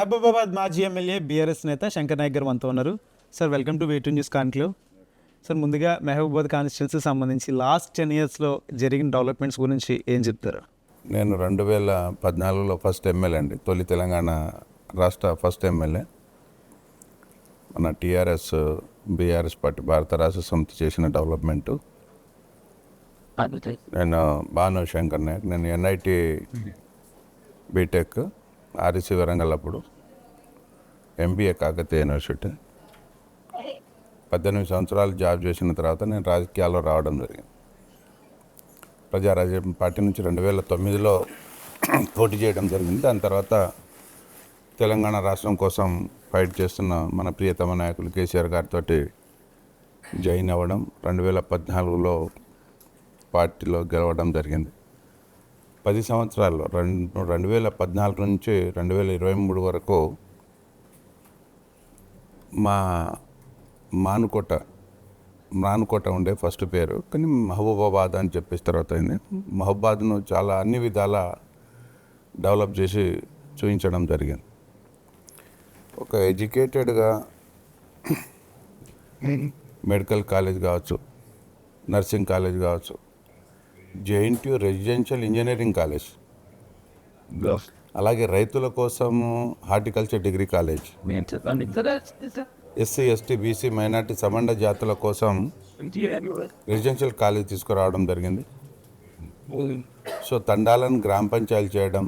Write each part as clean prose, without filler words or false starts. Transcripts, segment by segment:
మహబూబాబాద్ మాజీ MLA BRS నేత శంకర్ నాయక్ గారు మనతో ఉన్నారు. Sir welcome to way two news conclave. Sir ముందుగా మహబూబాబాద్ కాన్స్టిట్యున్సీకి సంబంధించి లాస్ట్ 10 yearsలో జరిగిన డెవలప్మెంట్స్ గురించి ఏం చెప్తారు? నేను 2014లో ఫస్ట్ ఎమ్మెల్యే అండి, తొలి తెలంగాణ రాష్ట్ర ఫస్ట్ ఎమ్మెల్యే. మన టీఆర్ఎస్ బీఆర్ఎస్ పార్టీ భారత రాష్ట్ర సమితి చేసిన డెవలప్మెంటు. నేను భాను శంకర్ నాయక్, నేను ఎన్ఐటి బీటెక్ ఆర్ఈసీ వరంగల్, అప్పుడు ఎంబీఏ కాకతీయ యూనివర్సిటీ. 18 సంవత్సరాలు జాబ్ చేసిన తర్వాత నేను రాజకీయాల్లో రావడం జరిగింది. ప్రజారాజ్యం పార్టీ నుంచి 2009లో పోటీ చేయడం జరిగింది. దాని తర్వాత తెలంగాణ రాష్ట్రం కోసం ఫైట్ చేస్తున్న మన ప్రియతమ నాయకులు కేసీఆర్ గారితో జాయిన్ అవ్వడం, 2014లో పార్టీలో గెలవడం జరిగింది. 10 సంవత్సరాల్లో 2014 నుంచి 2023 వరకు మా మానుకోట ఉండే ఫస్ట్ పేరు, కానీ మహబూబాబాద్ అని చెప్పేసి తర్వాత అయింది. మహబూబాబాద్ను చాలా అన్ని విధాల డెవలప్ చేసి చూపించడం జరిగింది. ఒక ఎడ్యుకేటెడ్గా మెడికల్ కాలేజ్ కావచ్చు, నర్సింగ్ కాలేజ్ కావచ్చు, జేఎన్టీయూ రెసిడెన్షియల్ ఇంజనీరింగ్ కాలేజ్, అలాగే రైతుల కోసం horticulture degree college, SC ST BC minority సమండ జాతుల కోసం రెసిడెన్షియల్ కాలేజ్ తీసుకురావడం జరిగింది. సో తండాలను గ్రామ పంచాయతీ చేయడం,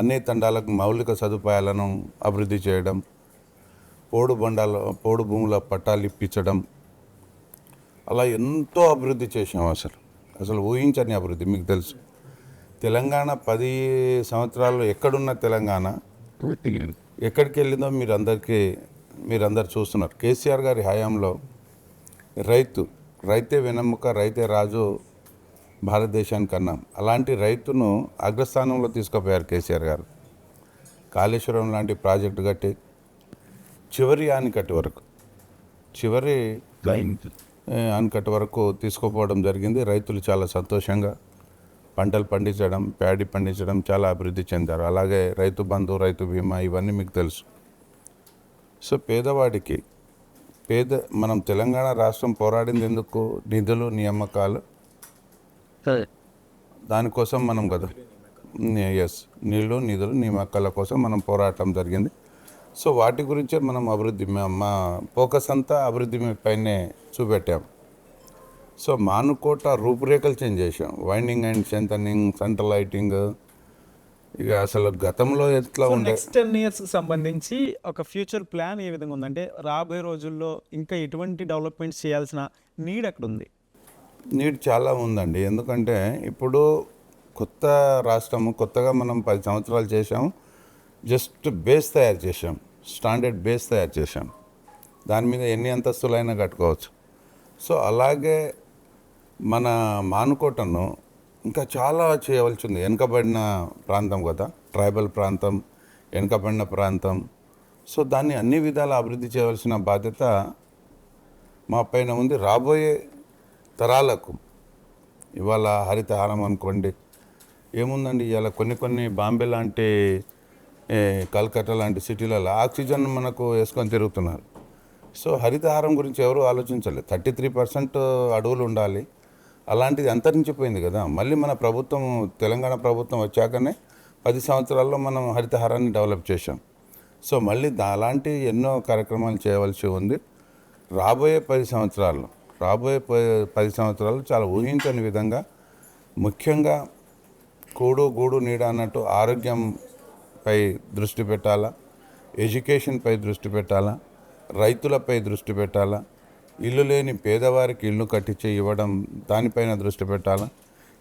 అన్ని తండాలకు మౌలిక సదుపాయాలను అభివృద్ధి చేయడం, పోడు భూముల పట్టాలు ఇప్పించడం, అలా ఎంతో అభివృద్ధి చేసాం. అసలు ఊహించని అభివృద్ధి. మీకు తెలుసు, తెలంగాణ 10 సంవత్సరాల్లో ఎక్కడున్న తెలంగాణ ఎక్కడికి వెళ్ళిందో మీరందరు చూస్తున్నారు. కేసీఆర్ గారి హయాంలో రైతే వెన్నెముక, రైతే రాజు భారతదేశానికి అన్నాం. అలాంటి రైతును అగ్రస్థానంలో తీసుకుపోయారు కేసీఆర్ గారు. కాళేశ్వరం లాంటి ప్రాజెక్టు కట్టి చివరి ఆనకట్ట వరకు తీసుకుపోవడం జరిగింది. రైతులు చాలా సంతోషంగా పంటలు పండించడం, ప్యాడీ పండించడం చాలా అభివృద్ధి చెందారు. అలాగే రైతు బంధు, రైతు బీమా ఇవన్నీ మీకు తెలుసు. సో పేదవాడికి మనం తెలంగాణ రాష్ట్రం పోరాడింది ఎందుకు? నిధులు, నియామకాలు, దానికోసం మనం కదా. నిధులు, నియామకాల కోసం మనం పోరాటం జరిగింది. సో వాటి గురించే మనం అభివృద్ధి, మా ఫోకస్ అంతా అభివృద్ధి పైనే చూపెట్టాం. సో మానుకోట రూపురేఖలు చేంజ్ చేసాం. Winding and strengthening, central lighting, ఇక అసలు గతంలో ఎట్లా ఉండే. నెక్స్ట్ 10 yearsకి సంబంధించి ఒక ఫ్యూచర్ ప్లాన్ ఏ విధంగా ఉందంటే, రాబోయే రోజుల్లో ఇంకా ఎటువంటి డెవలప్మెంట్స్ చేయాల్సిన నీడ్ అక్కడ ఉంది? నీడ్ చాలా ఉందండి. ఎందుకంటే ఇప్పుడు కొత్త రాష్ట్రము, కొత్తగా మనం 10 సంవత్సరాలు చేసాం. జస్ట్ బేస్ తయారు చేసాం, స్టాండర్డ్ బేస్ తయారు చేసాం. దాని మీద ఎన్ని అంతస్తులైనా కట్టుకోవచ్చు. సో అలాగే మన మానుకోటను ఇంకా చాలా చేయవలసి ఉంది. వెనుకబడిన ప్రాంతం కదా, ట్రైబల్ ప్రాంతం, వెనుకబడిన ప్రాంతం. సో దాన్ని అన్ని విధాలా అభివృద్ధి చేయవలసిన బాధ్యత మా పైన ఉంది. రాబోయే తరాలకు ఇవాళ హరితహారం అనుకోండి, ఏముందండి ఇవాళ కొన్ని బాంబే లాంటి, కల్కట్టా లాంటి సిటీలలో ఆక్సిజన్ మనకు వేసుకొని తిరుగుతున్నారు. సో హరితహారం గురించి ఎవరు ఆలోచించలేదు. 33% అడవులు ఉండాలి, అలాంటిది అంతరించిపోయింది కదా. మళ్ళీ మన ప్రభుత్వం, తెలంగాణ ప్రభుత్వం వచ్చాకనే 10 సంవత్సరాల్లో మనం హరితహారాన్ని డెవలప్ చేసాం. సో మళ్ళీ అలాంటి ఎన్నో కార్యక్రమాలు చేయవలసి ఉంది. రాబోయే 10 సంవత్సరాలు చాలా ఊహించని విధంగా, ముఖ్యంగా కూడు గూడు నీడ అన్నట్టు ఆరోగ్యంపై దృష్టి పెట్టాలా, ఎడ్యుకేషన్పై దృష్టి పెట్టాలా, రైతులపై దృష్టి పెట్టాలా, ఇల్లు లేని పేదవారికి ఇల్లు కట్టించి ఇవ్వడం, దానిపైన దృష్టి పెట్టాలా.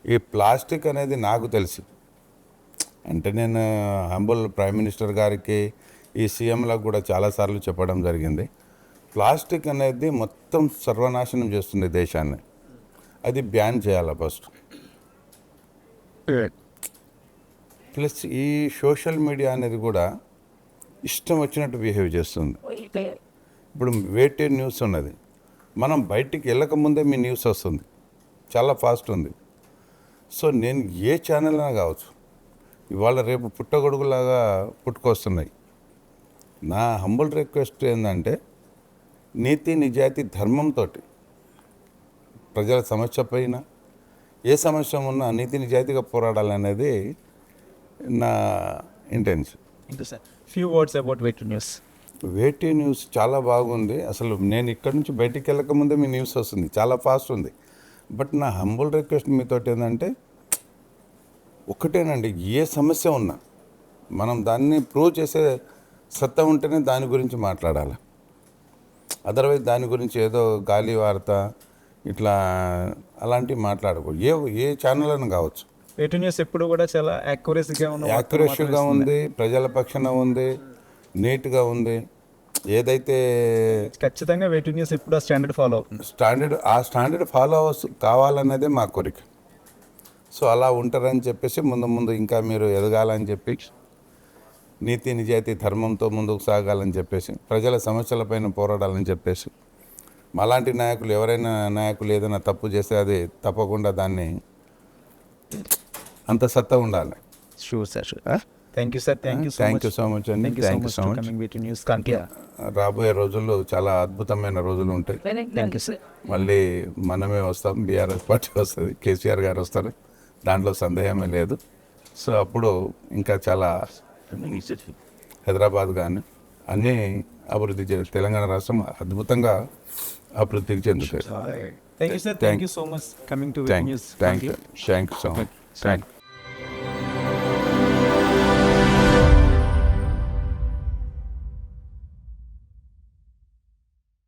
ఈ ప్లాస్టిక్ అనేది నాకు తెలిసి, అంటే నేను హంబుల్ ప్రైమ్ మినిస్టర్ గారికి, ఈ సీఎంలకు కూడా చాలాసార్లు చెప్పడం జరిగింది. ప్లాస్టిక్ అనేది మొత్తం సర్వనాశనం చేస్తుంది దేశాన్ని. అది బ్యాన్ చేయాలి ఫస్ట్. ప్లస్ ఈ సోషల్ మీడియా అనేది కూడా ఇష్టం వచ్చినట్టు బిహేవ్ చేస్తుంది. ఇప్పుడు వే2 న్యూస్ ఉన్నది, మనం బయటికి వెళ్ళకముందే మీ న్యూస్ వస్తుంది, చాలా ఫాస్ట్ ఉంది. సో నేను ఏ ఛానల్ అయినా కావచ్చు, ఇవాళ రేపు పుట్టగొడుగులాగా పుట్టుకొస్తున్నాయి. నా హంబుల్ రిక్వెస్ట్ ఏంటంటే నీతి నిజాయితీ ధర్మంతో ప్రజల సమస్య పైన ఏ సమస్య ఉన్నా నీతి నిజాయితీగా పోరాడాలనేది నా intention. Sir few words about way two news. Way two news చాలా బాగుంది. అసలు నేను ఇక్కడ నుంచి బయటికి వెళ్ళక ముందే మీ న్యూస్ వస్తుంది, చాలా ఫాస్ట్ ఉంది. బట్ నా హంబుల్ రిక్వెస్ట్ మీతో ఏంటంటే ఒకటేనండి, ఏ సమస్య ఉన్నా మనం దాన్ని ప్రూవ్ చేసే సత్తా ఉంటేనే దాని గురించి మాట్లాడాలి. అదర్వైజ్ దాని గురించి ఏదో గాలి వార్త ఇట్లా అలాంటివి మాట్లాడకూడదు. ఏ ఛానల్ అని కావచ్చు. వెయిట్ న్యూస్ ఎప్పుడు కూడా చాలా యాక్యురేట్గా ఉంది, ప్రజల పక్షాన ఉంది, నీట్గా ఉంది. ఏదైతే ఖచ్చితంగా వెయిట్ న్యూస్ ఎప్పుడు ఆ స్టాండర్డ్ ఫాలో అవుతుంది. స్టాండర్డ్ ఫాలో కావాలన్నదే మా కోరిక. సో అలా ఉంటారని చెప్పేసి ముందు ఇంకా మీరు ఎదగాలని చెప్పి నీతి నిజాయితీ ధర్మంతో ముందుకు సాగాలని చెప్పేసి ప్రజల సమస్యలపైన పోరాడాలని చెప్పేసి మాలాంటి నాయకులు ఎవరైనా నాయకులు ఏదైనా తప్పు చేస్తే అది తప్పకుండా దాన్ని అంత సత్తా ఉండాలి. Sure sir, sure. Thank you sir, thank you so much అండి. Thank you so much. Way two news కాంట్లే రాబోయే రోజుల్లో చాలా అద్భుతమైన రోజులు ఉంటాయి. Thank you sir. మళ్ళీ మనమే వస్తాం, బీఆర్ఎస్ పార్టీ వస్తుంది, కేసీఆర్ గారు వస్తారు, దాంట్లో సందేహమే లేదు. సో అప్పుడు ఇంకా చాలా హైదరాబాద్ కానీ అన్నీ అభివృద్ధి తెలంగాణ రాష్ట్రం అద్భుతంగా అభివృద్ధికి చెందుతాయి. Thank you sir, thank you so much coming to weight news. Thank you so much.